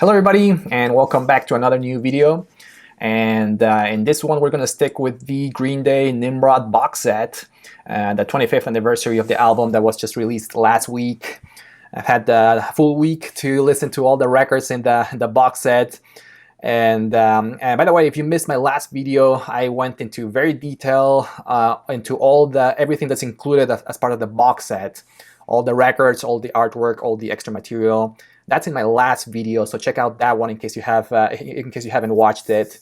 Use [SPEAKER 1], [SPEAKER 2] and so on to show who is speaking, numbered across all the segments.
[SPEAKER 1] Hello everybody, and welcome back to another new video. And in this one we're going to stick with the Green Day Nimrod box set, the 25th anniversary of the album that was just released last week. I've had the full week to listen to all the records in the box set. And by the way, if you missed my last video, I went into very detail into everything that's included as part of the box set. All the records, all the artwork, all the extra material. That's in my last video, so check out that one in case you haven't watched it.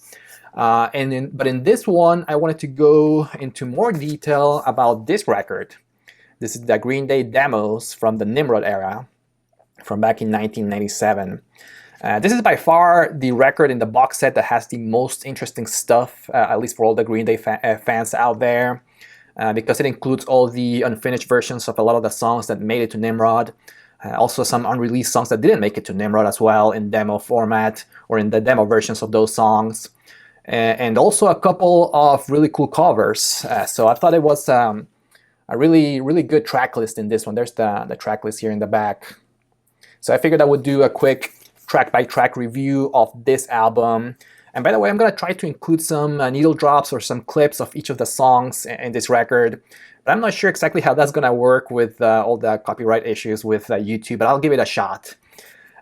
[SPEAKER 1] But in this one, I wanted to go into more detail about this record. This is the Green Day Demos from the Nimrod era, from back in 1997. This is by far the record in the box set that has the most interesting stuff, at least for all the Green Day fans out there, because it includes all the unfinished versions of a lot of the songs that made it to Nimrod. Also some unreleased songs that didn't make it to Nimrod as well in demo format or in the demo versions of those songs. And also a couple of really cool covers. So I thought it was a really good track list in this one. There's the track list here in the back. So I figured I would do a quick track-by-track review of this album. And by the way, I'm going to try to include some needle drops or some clips of each of the songs in this record. But I'm not sure exactly how that's going to work with all the copyright issues with YouTube, but I'll give it a shot.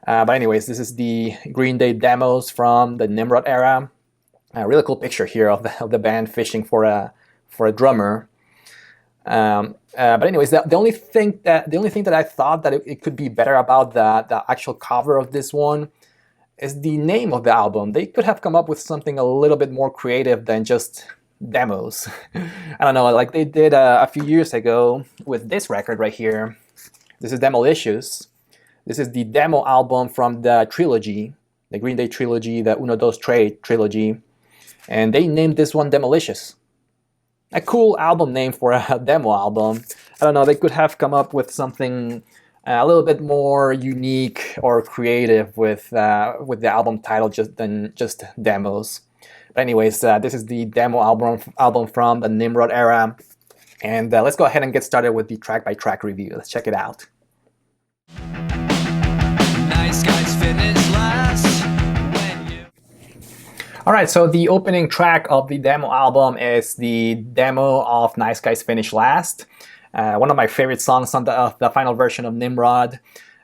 [SPEAKER 1] But anyways, this is the Green Day Demos from the Nimrod era. A really cool picture here of the band fishing for a drummer. But anyways, the only thing that I thought that it could be better about the actual cover of this one is the name of the album. They could have come up with something a little bit more creative than just Demos. I don't know, like they did a few years ago with this record right here. This is Demolicious. This is the demo album from the trilogy, the Green Day trilogy, the Uno Dos Tres trilogy. And they named this one Demolicious. A cool album name for a demo album. I don't know, they could have come up with something a little bit more unique or creative with the album title than just Demos. But anyways, this is the demo album from the Nimrod era. And let's go ahead and get started with the track-by-track review. Let's check it out. Nice guys finish last. Alright, so the opening track of the demo album is the demo of Nice Guys Finish Last. One of my favorite songs on the final version of Nimrod.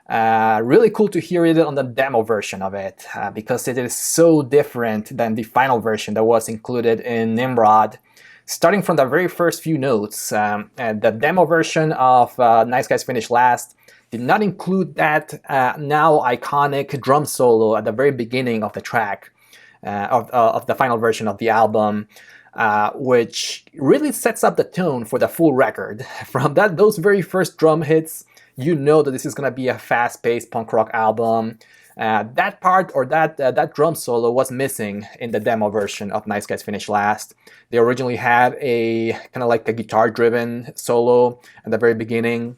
[SPEAKER 1] Really cool to hear it on the demo version of it, because it is so different than the final version that was included in Nimrod. Starting from the very first few notes, the demo version of Nice Guys Finish Last did not include that now iconic drum solo at the very beginning of the track, of the final version of the album. Which really sets up the tone for the full record. From those very first drum hits, you know that this is going to be a fast-paced punk rock album. That part, or that drum solo, was missing in the demo version of Nice Guys Finish Last. They originally had a kind of like a guitar-driven solo at the very beginning,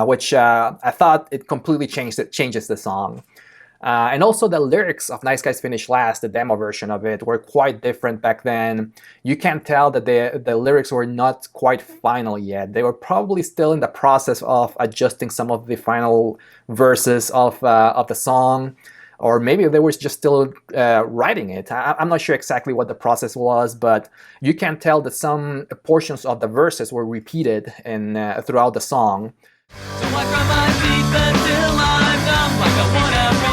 [SPEAKER 1] which I thought it completely changes the song. And also the lyrics of Nice Guys Finish Last, the demo version of it, were quite different back then. You can tell that the lyrics were not quite final yet. They were probably still in the process of adjusting some of the final verses of the song, or maybe they were just still writing it. I'm not sure exactly what the process was, but you can tell that some portions of the verses were repeated throughout the song. So I grab my feet until I'm numb, like I wanna be.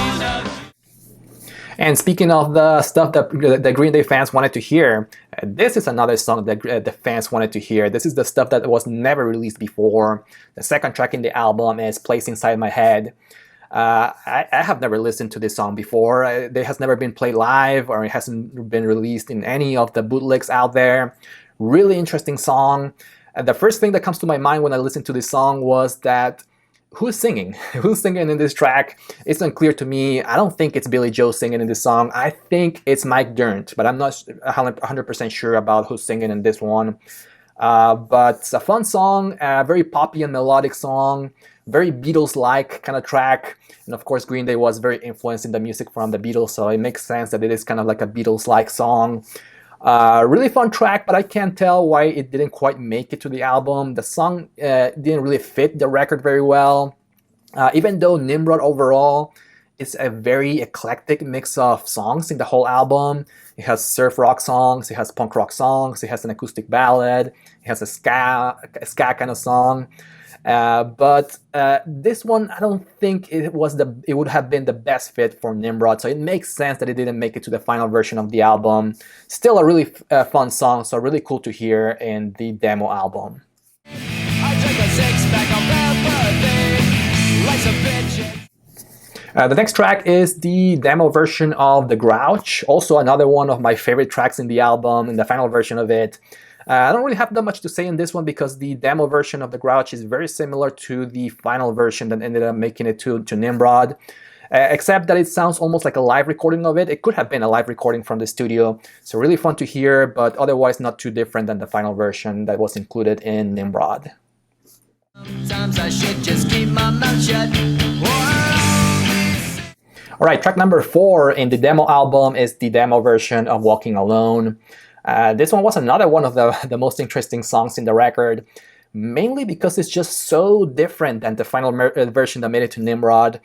[SPEAKER 1] And speaking of the stuff that the Green Day fans wanted to hear, this is another song that the fans wanted to hear. This is the stuff that was never released before. The second track in the album is Place Inside My Head. I have never listened to this song before. It has never been played live, or it hasn't been released in any of the bootlegs out there. Really interesting song. The first thing that comes to my mind when I listen to this song was that who's singing? Who's singing in this track? It's unclear to me. I don't think it's Billy Joe singing in this song. I think it's Mike Dirnt, but I'm not 100% sure about who's singing in this one. But it's a fun song, a very poppy and melodic song, very Beatles-like kind of track. And of course, Green Day was very influenced in the music from the Beatles, so it makes sense that it is kind of like a Beatles-like song. Really fun track, but I can't tell why it didn't quite make it to the album. The song didn't really fit the record very well. Even though Nimrod overall is a very eclectic mix of songs in the whole album. It has surf rock songs, it has punk rock songs, it has an acoustic ballad, it has a ska kind of song. But this one, I don't think it would have been the best fit for Nimrod, so it makes sense that it didn't make it to the final version of the album. Still a really fun song, so really cool to hear in the demo album. The next track is the demo version of The Grouch, also another one of my favorite tracks in the album, in the final version of it. I don't really have that much to say in this one because the demo version of The Grouch is very similar to the final version that ended up making it to Nimrod, except that it sounds almost like a live recording of it. It could have been a live recording from the studio, so really fun to hear, but otherwise not too different than the final version that was included in Nimrod. Sometimes I should just keep my mouth shut. Alright, track number 4 in the demo album is the demo version of Walking Alone. This one was another one of the most interesting songs in the record, mainly because it's just so different than the final version that made it to Nimrod.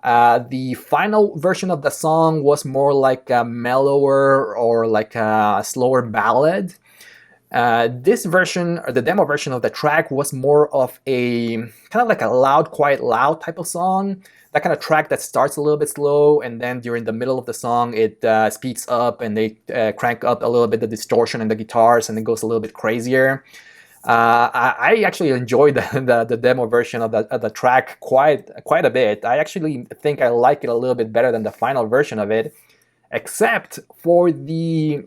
[SPEAKER 1] The final version of the song was more like a mellower or like a slower ballad. This version, or the demo version of the track, was more of a kind of like a loud, quiet, loud type of song. That kind of track that starts a little bit slow, and then during the middle of the song it speeds up and they crank up a little bit the distortion in the guitars and it goes a little bit crazier. I actually enjoyed the demo version of the track quite a bit. I actually think I like it a little bit better than the final version of it, except for the...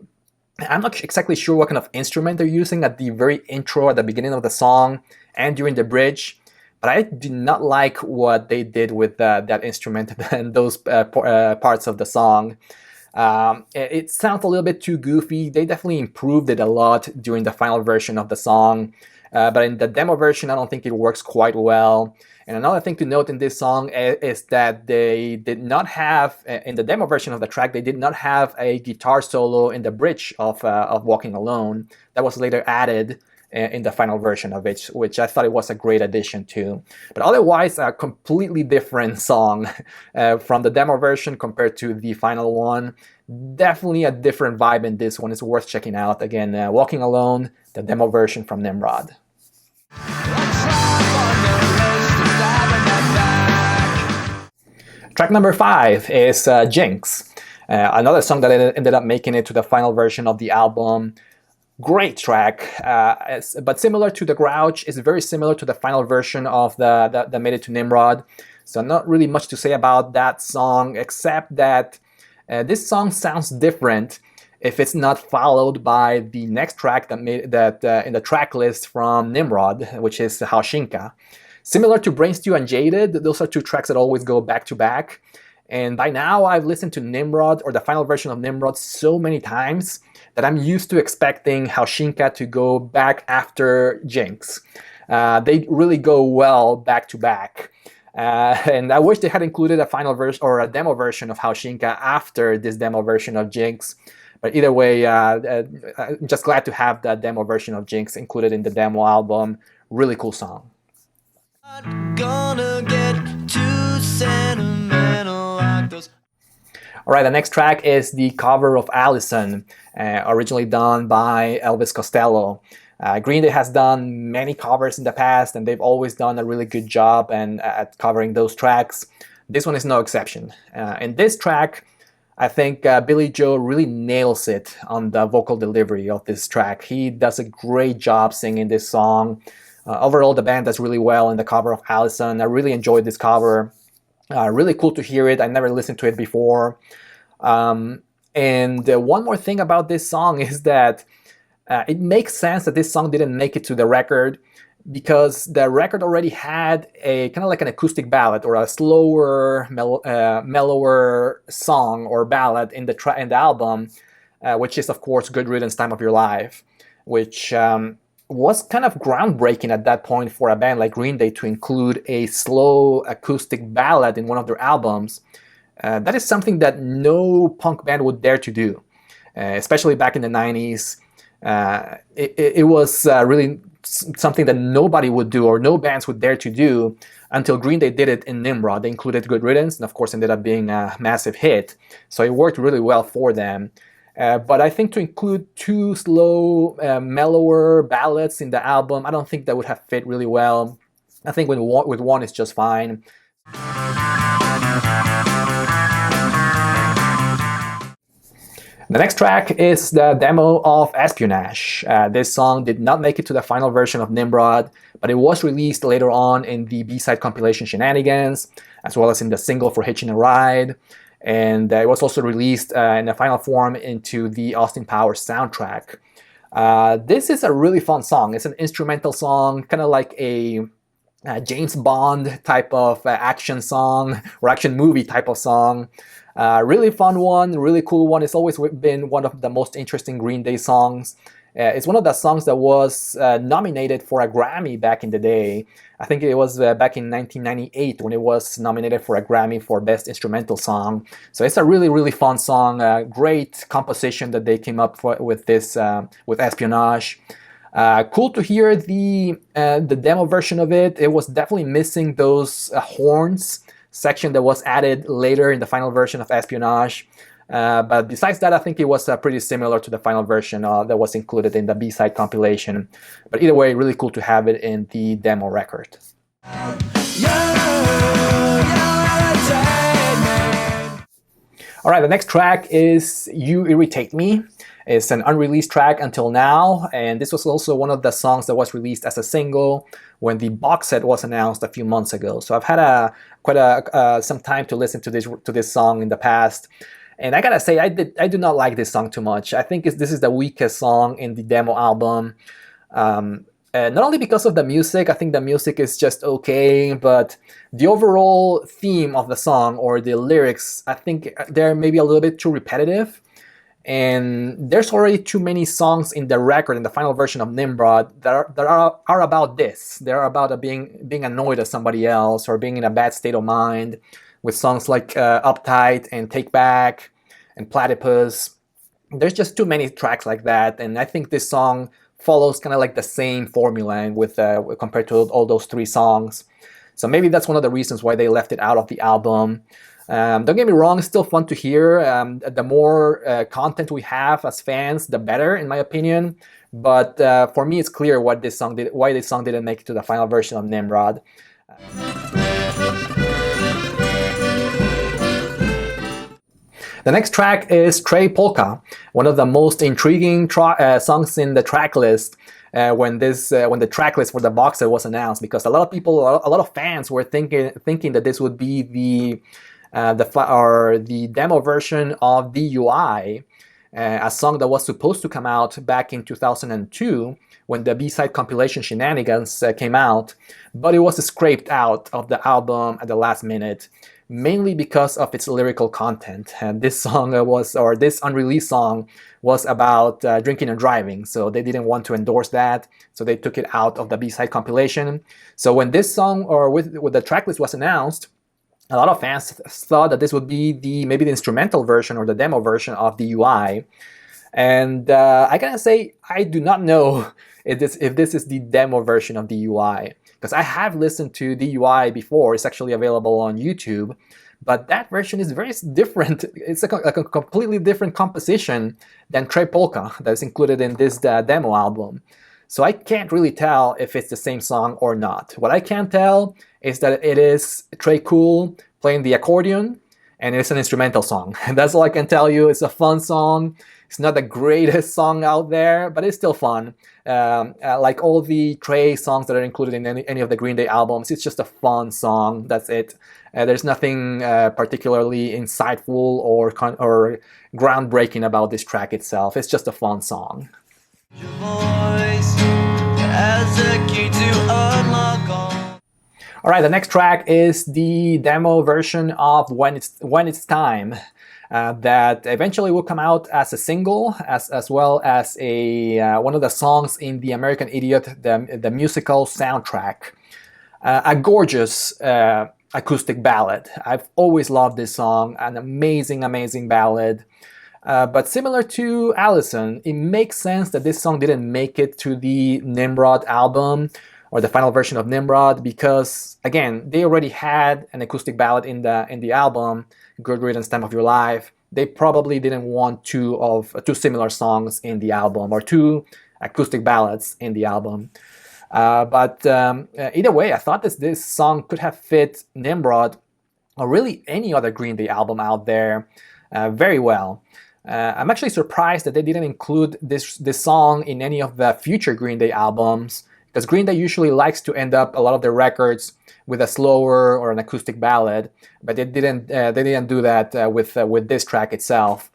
[SPEAKER 1] I'm not exactly sure what kind of instrument they're using at the very intro, at the beginning of the song, and during the bridge. But I did not like what they did with that instrument and those parts of the song. It sounds a little bit too goofy. They definitely improved it a lot during the final version of the song. But in the demo version, I don't think it works quite well. And another thing to note in this song is that they did not have, in the demo version of the track, they did not have a guitar solo in the bridge of Walking Alone. That was later added in the final version of it, which I thought it was a great addition to. But otherwise, a completely different song from the demo version compared to the final one. Definitely a different vibe in this one. It's worth checking out. Again, Walking Alone, the demo version from Nimrod. Track number 5 is Jinx, another song that ended up making it to the final version of the album. Great track, but similar to The Grouch, it's very similar to the final version of that made it to Nimrod. So not really much to say about that song, except that this song sounds different if it's not followed by the next track that in the track list from Nimrod, which is Haushinka. Similar to Brain Stew and Jaded, those are two tracks that always go back to back. And by now I've listened to Nimrod, or the final version of Nimrod, so many times that I'm used to expecting Haushinka to go back after Jinx. They really go well back to back. And I wish they had included a final version or a demo version of Haushinka after this demo version of Jinx. But either way, I'm just glad to have that demo version of Jinx included in the demo album. Really cool song. Gonna get too sentimental like those. Alright, the next track is the cover of Allison, originally done by Elvis Costello. Green Day has done many covers in the past, and they've always done a really good job at covering those tracks. This one is no exception. In this track, I think Billy Joe really nails it on the vocal delivery of this track. He does a great job singing this song. Overall, the band does really well in the cover of Allison. I really enjoyed this cover. Really cool to hear it. I never listened to it before. And one more thing about this song is that it makes sense that this song didn't make it to the record, because the record already had a kind of like an acoustic ballad or a slower, mellower song or ballad in the album, which is of course Good Riddance, Time of Your Life, which was kind of groundbreaking at that point for a band like Green Day to include a slow acoustic ballad in one of their albums. That is something that no punk band would dare to do, especially back in the 90s. It was really something that nobody would do or no bands would dare to do until Green Day did it in Nimrod. They included Good Riddance, and of course ended up being a massive hit. So it worked really well for them. But I think to include two slow, mellower ballads in the album, I don't think that would have fit really well. I think with one it's just fine. The next track is the demo of Espionage. This song did not make it to the final version of Nimrod, but it was released later on in the B-side compilation Shenanigans, as well as in the single for Hitching a Ride. And it was also released in the final form into the Austin Powers soundtrack. This is a really fun song. It's an instrumental song, kind of like a James Bond type of action song or action movie type of song. Really fun one, really cool one. It's always been one of the most interesting Green Day songs. It's one of the songs that was nominated for a Grammy back in the day. I think it was back in 1998 when it was nominated for a Grammy for Best Instrumental Song. So it's a really, really fun song. Great composition that they came up with this, with Espionage. Cool to hear the demo version of it. It was definitely missing those horns section that was added later in the final version of Espionage. But besides that, I think it was pretty similar to the final version that was included in the B-side compilation. But either way, really cool to have it in the demo record. Alright, the next track is You Irritate Me. It's an unreleased track until now, and this was also one of the songs that was released as a single when the box set was announced a few months ago. So I've had quite some time to listen to this song in the past, and I gotta say I do not like this song too much. I think this is the weakest song in the demo album. Not only because of the music, I think the music is just okay, but the overall theme of the song or the lyrics, I think they're maybe a little bit too repetitive. And there's already too many songs in the record, in the final version of Nimrod, that are about this. They're about being annoyed at somebody else or being in a bad state of mind, with songs like Uptight and Take Back and Platypus. There's just too many tracks like that, and I think this song follows kind of like the same formula with compared to all those three songs. So maybe that's one of the reasons why they left it out of the album. Don't get me wrong, it's still fun to hear. The more content we have as fans, the better, in my opinion. But for me, it's clear why this song didn't make it to the final version of Nimrod. The next track is Trey Polka, one of the most intriguing songs in the track list. When the track list for the box set was announced, because a lot of fans were thinking that this would be the demo version of DUI, a song that was supposed to come out back in 2002 when the B-side compilation Shenanigans came out, but it was scraped out of the album at the last minute, mainly because of its lyrical content. And this unreleased song was about drinking and driving, so they didn't want to endorse that, so they took it out of the B-side compilation. So when this song, or with the tracklist was announced, a lot of fans thought that this would be maybe the instrumental version or the demo version of DUI. And I gotta say, I do not know if this is the demo version of DUI, because I have listened to DUI before. It's actually available on YouTube, but that version is very different. It's a completely different composition than Trey Polka that is included in this demo album. So I can't really tell if it's the same song or not. What I can tell is that it is Trey Cool playing the accordion, and it's an instrumental song. And that's all I can tell you. It's a fun song. It's not the greatest song out there, but it's still fun. Like all the Trey songs that are included in any of the Green Day albums, it's just a fun song. That's it. There's nothing particularly insightful or groundbreaking about this track itself. It's just a fun song. Your voice as a key to unlock all. All right, the next track is the demo version of When It's Time, that eventually will come out as a single, as well as one of the songs in the American Idiot, the musical soundtrack. A gorgeous acoustic ballad. I've always loved this song. An amazing, amazing ballad. But similar to Allison, it makes sense that this song didn't make it to the Nimrod album or the final version of Nimrod because, again, they already had an acoustic ballad in the album, Good Riddance, Time of Your Life. They probably didn't want two similar songs in the album or two acoustic ballads in the album. But either way, I thought this song could have fit Nimrod or really any other Green Day album out there very well. I'm actually surprised that they didn't include this song in any of the future Green Day albums, because Green Day usually likes to end up a lot of their records with a slower or an acoustic ballad, but they didn't do that with this track itself.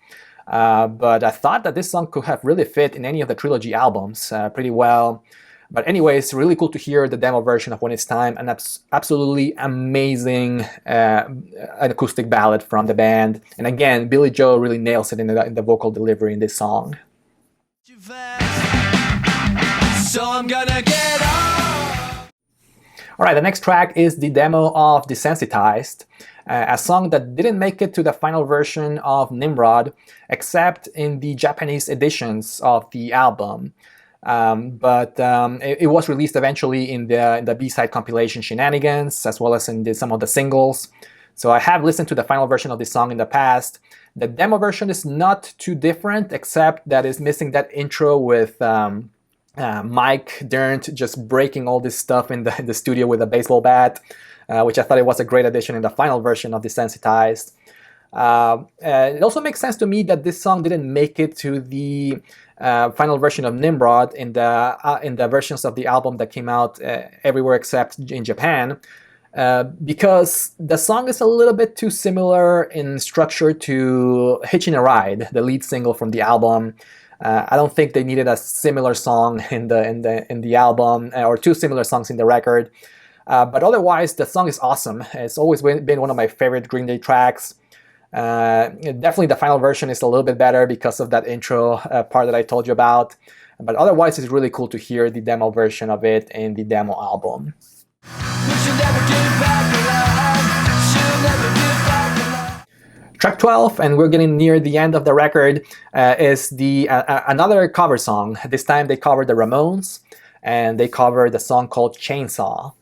[SPEAKER 1] But I thought that this song could have really fit in any of the trilogy albums pretty well. But anyways, really cool to hear the demo version of When It's Time, an absolutely amazing an acoustic ballad from the band. And again, Billy Joe really nails it in the vocal delivery in this song. So I'm gonna get on. Alright, the next track is the demo of Desensitized, a song that didn't make it to the final version of Nimrod, except in the Japanese editions of the album. But it was released eventually in the B-side compilation Shenanigans, as well as in some of the singles. So I have listened to the final version of this song in the past. The demo version is not too different, except that it's missing that intro with Mike Dirnt just breaking all this stuff in the studio with a baseball bat, which I thought it was a great addition in the final version of Desensitized. It also makes sense to me that this song didn't make it to the final version of Nimrod in the versions of the album that came out everywhere except in Japan, because the song is a little bit too similar in structure to Hitchin' a Ride, the lead single from the album. I don't think they needed a similar song in the album, or two similar songs in the record. But otherwise, the song is awesome. It's always been one of my favorite Green Day tracks. Definitely the final version is a little bit better because of that intro part that I told you about. But otherwise, it's really cool to hear the demo version of it in the demo album. Track 12, and we're getting near the end of the record, is another cover song. This time they covered the Ramones, and they covered the song called Chainsaw.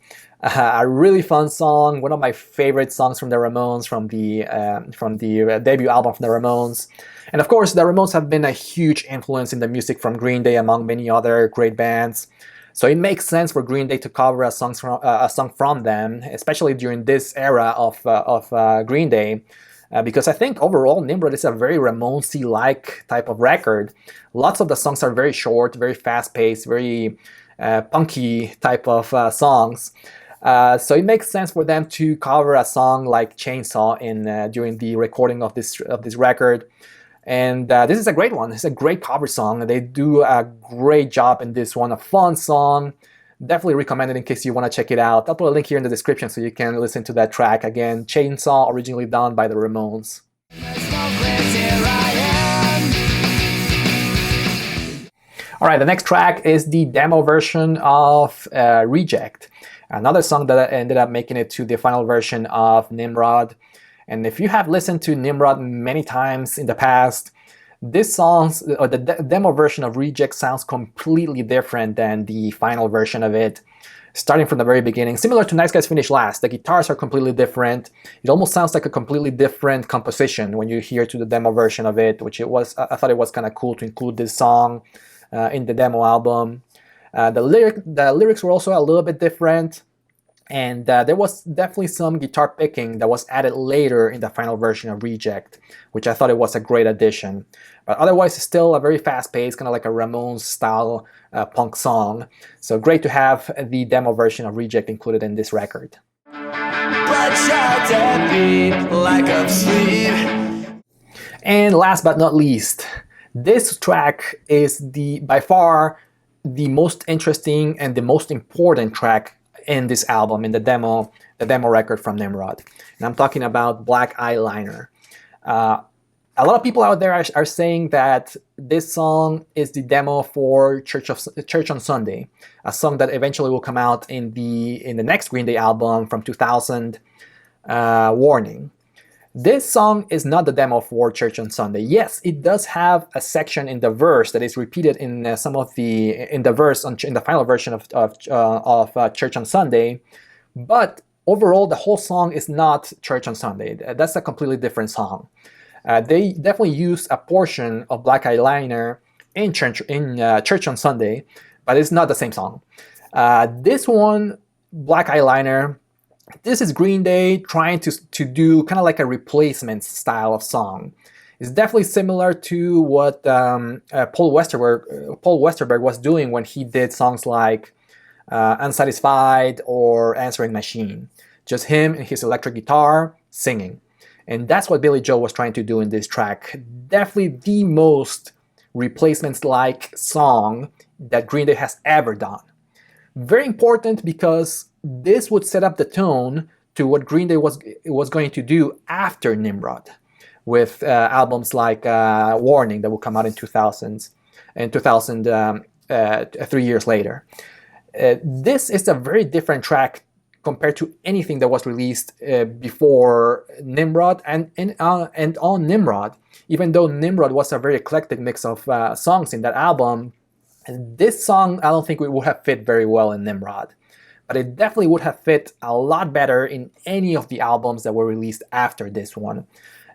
[SPEAKER 1] A really fun song, one of my favorite songs from the Ramones, from the debut album from the Ramones. And of course, the Ramones have been a huge influence in the music from Green Day, among many other great bands. So it makes sense for Green Day to cover a song from them, especially during this era of Green Day. Because I think overall Nimrod is a very Ramones-like type of record. Lots of the songs are very short, very fast-paced, very punky type of songs. So it makes sense for them to cover a song like Chainsaw during the recording of this record. And this is a great one. It's a great cover song. They do a great job in this one. A fun song. Definitely recommend it in case you want to check it out. I'll put a link here in the description so you can listen to that track. Again, Chainsaw, originally done by the Ramones. Alright, the next track is the demo version of Reject. Another song that ended up making it to the final version of Nimrod. And if you have listened to Nimrod many times in the past, this song, or the demo version of Reject, sounds completely different than the final version of it. Starting from the very beginning, similar to Nice Guys Finish Last, the guitars are completely different. It almost sounds like a completely different composition when you hear to the demo version of it, which it was. I thought it was kind of cool to include this song in the demo album. The lyrics were also a little bit different. And there was definitely some guitar picking that was added later in the final version of Reject, which I thought it was a great addition. But otherwise, it's still a very fast-paced, kind of like a Ramones-style punk song. So great to have the demo version of Reject included in this record. And last but not least, this track is by far the most interesting and the most important track in this album, in the demo record from Nimrod. And I'm talking about Black Eyeliner. A lot of people out there are saying that this song is the demo for Church on Sunday, a song that eventually will come out in the next Green Day album from 2000, Warning. This song is not the demo for Church on Sunday. Yes, it does have a section in the verse that is repeated in the final version of Church on Sunday, but overall the whole song is not Church on Sunday. That's a completely different song. They definitely use a portion of Black Eyeliner in Church on Sunday, but it's not the same song. This one, Black Eyeliner, this is Green Day trying to do kind of like a replacement style of song. It's definitely similar to what Paul Westerberg was doing when he did songs like Unsatisfied or Answering Machine. Just him and his electric guitar singing. And that's what Billy Joel was trying to do in this track. Definitely the most replacements-like song that Green Day has ever done. Very important because this would set up the tone to what Green Day was going to do after Nimrod, with albums like Warning that will come out in 2000, 3 years later. This is a very different track compared to anything that was released before Nimrod and on Nimrod. Even though Nimrod was a very eclectic mix of songs in that album, this song I don't think it would have fit very well in Nimrod. But it definitely would have fit a lot better in any of the albums that were released after this one.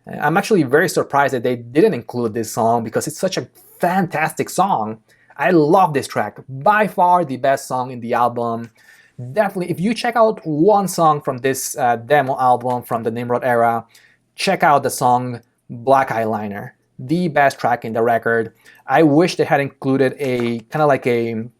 [SPEAKER 1] I'm actually very surprised that they didn't include this song because it's such a fantastic song. I love this track. By far the best song in the album. Definitely, if you check out one song from this demo album from the Nimrod era, check out the song Black Eyeliner. The best track in the record. I wish they had included a kind of like a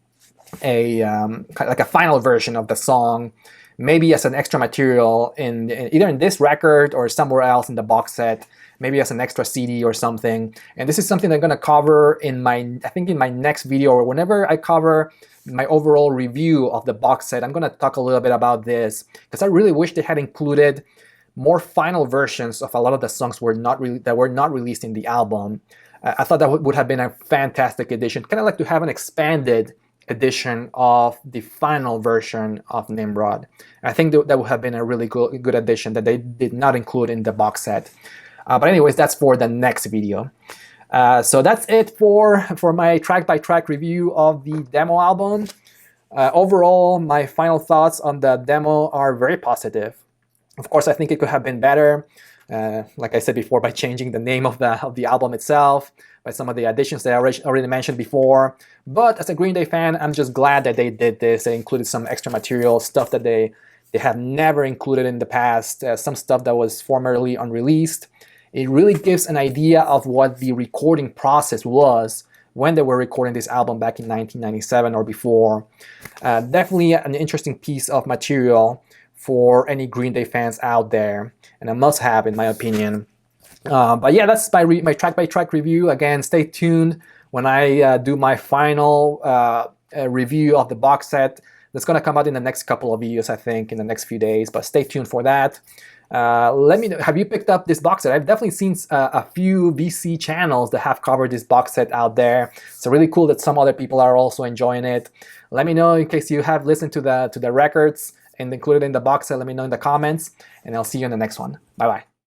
[SPEAKER 1] final version of the song, maybe as an extra material either in this record or somewhere else in the box set, maybe as an extra CD or something. And this is something I'm going to cover in my next video, or whenever I cover my overall review of the box set. I'm going to talk a little bit about this because I really wish they had included more final versions of a lot of the songs that were not released in the album. I thought that would have been a fantastic addition. Kind of like to have an expanded edition of the final version of Nimrod. I think that would have been a really good addition that they did not include in the box set. But anyways, that's for the next video. So that's it for my track-by-track review of the demo album. Overall, my final thoughts on the demo are very positive. Of course, I think it could have been better. Like I said before, by changing the name of the album itself, by some of the additions that I already mentioned before. But as a Green Day fan, I'm just glad that they did this. They included some extra material, stuff that they have never included in the past, some stuff that was formerly unreleased. It really gives an idea of what the recording process was when they were recording this album back in 1997 or before. Definitely an interesting piece of material for any Green Day fans out there, and a must-have in my opinion. But yeah, that's my track-by-track review. Again, stay tuned when I do my final review of the box set. That's going to come out in the next couple of videos, I think, in the next few days, but stay tuned for that. Let me know, have you picked up this box set? I've definitely seen a few VC channels that have covered this box set out there. It's really cool that some other people are also enjoying it. Let me know in case you have listened to the records and included in the box set. Let me know in the comments, and I'll see you in the next one. Bye-bye.